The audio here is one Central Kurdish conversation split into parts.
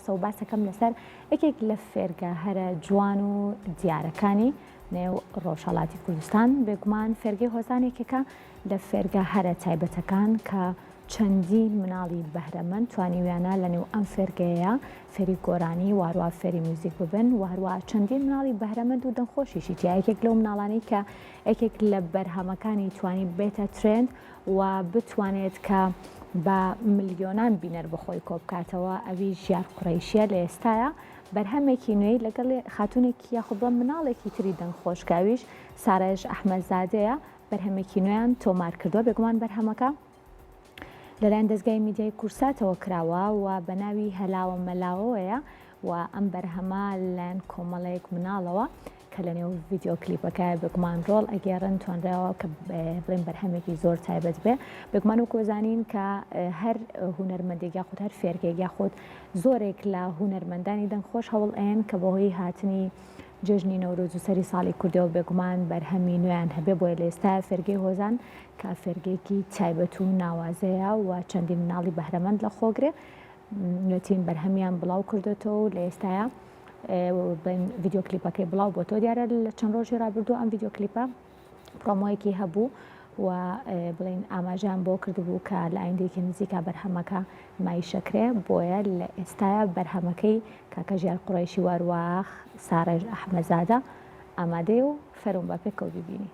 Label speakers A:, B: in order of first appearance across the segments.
A: قسە و باسەکەم لەسەر یەکێک لە فێرگە هەرە جوان و دیارەکانی نێو ڕۆژهەڵاتی کوردستان بێگومان فێرگەی هۆزانێکێکە لە فێرگە هەرە تایبەتەکان کە چەندین مناڵی بەهرەمەند توانیویانە لە نێو ئەم فێرگەیە فێری گۆرانی وارووا فێری موزیک ببن و هەروە چەندین مناڵی بەهرەمەند و دڵخۆشیشی تیا یەکێک لەو مناڵانەی کە یەکێک لە بەرهەمەکانی توانی بێتە ترند و بتوانێت کە بە ملیۆنان بینەر بخۆی کۆبکاتەوە ئەوی ژیار قوڕیشیە لە ئێستاە بەرهەمێکی نوێی لەگەڵ خاتونێکی یاخود بە مناڵێکی تری دەنگخۆشکاویش سارەژ ئەحمەدزادەیە بەرهەمێکی نوێیان تۆمار کردووە بێگومان بەرهەمەکە لەلایەن دەستگای میدیای کورساتەوە کراوە و بە ناوی هەلاوە مەلاوەیە و ئەم بەرهەمە لەلایەن کۆمەڵەیەک مناڵەوە کە لە نێو ڤیدیۆ کلیپەکە بێگومان ڕۆڵ ئەگەێڕن توانراوە کە بڵێن بەرهەمێکی زۆر تایبەت بێ بێگومان و کۆزانین کە هەر هونەرمەندێک یاخود هەر فێرگێک یاخود زۆرێک لە هونەرمەندانی دەنگخۆش هەوڵ ئەن کە بەهۆی هاتنی جژنی نەورۆز و سەری ساڵی کوردەوە بێگومان بەرهەمی نوێیان هەبێ بۆیە لە ئێستا فێرگەی هۆزان کە فێرگێکی تایبەت و ناوازەیە و چەندین مناڵی بەهرەمەند لە خۆگرێ نوێترین بەرهەمیان بڵاو کردێتەوە و لە ئێستاە ڤیدیۆ کلیپەکەی بڵاو بۆ تۆ دیارە لە چەند ڕۆژی ڕابردوو ئەم ڤیدیۆ کلیپە پرۆمۆیەکی هەبوو و بڵین ئاماژیان بۆ کردبوو کە لە ئایندێکی نزیکا بەرهەمەکە مایشەکرێ بۆیە لە ئێستاە بەرهەمەکەی کاکە ژیار قوڕیشی واروواخ سارەژ ئەحمەدزادە ئامادەی و فەرمون بە پێکەوە ببینی.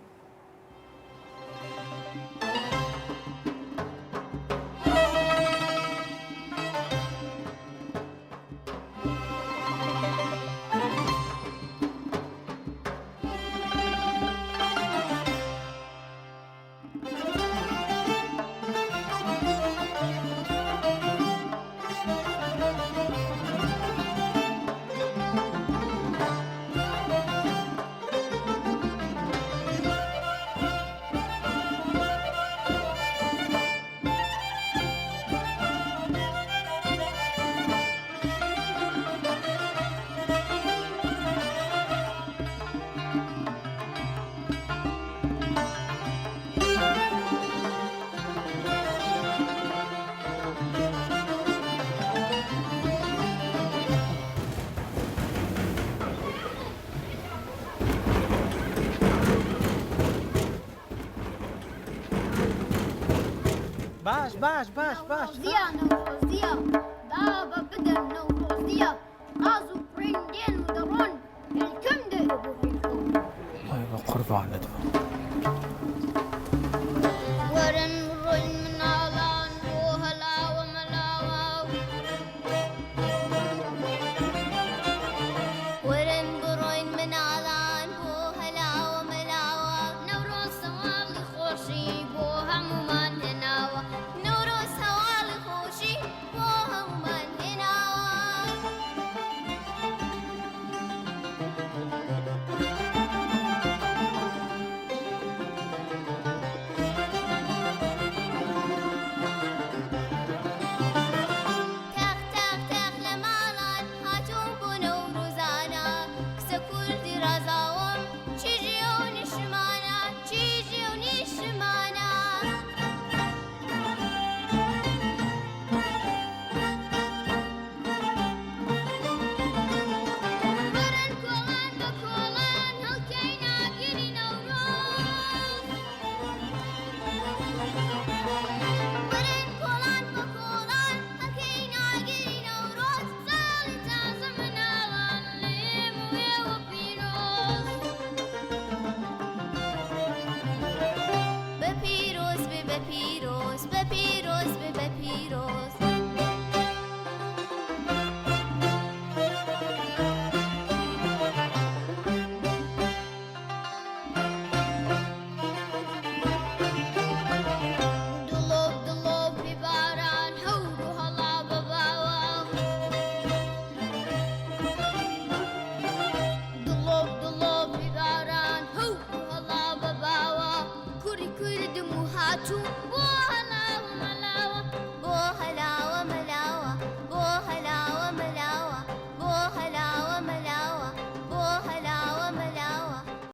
B: باش
C: نوروزية بابا بدر نوروزية غازو برندين ودرون الكم دقبوا فيكم
B: الله قربان لدفع
C: ورن روين من علان وهلا وملاوا ورن بروين من علان وهلا وملاوا نوروز سوالي خوشي بوها ممان هناوا نوروز سوالي خوشي بوها ممان هناوا تو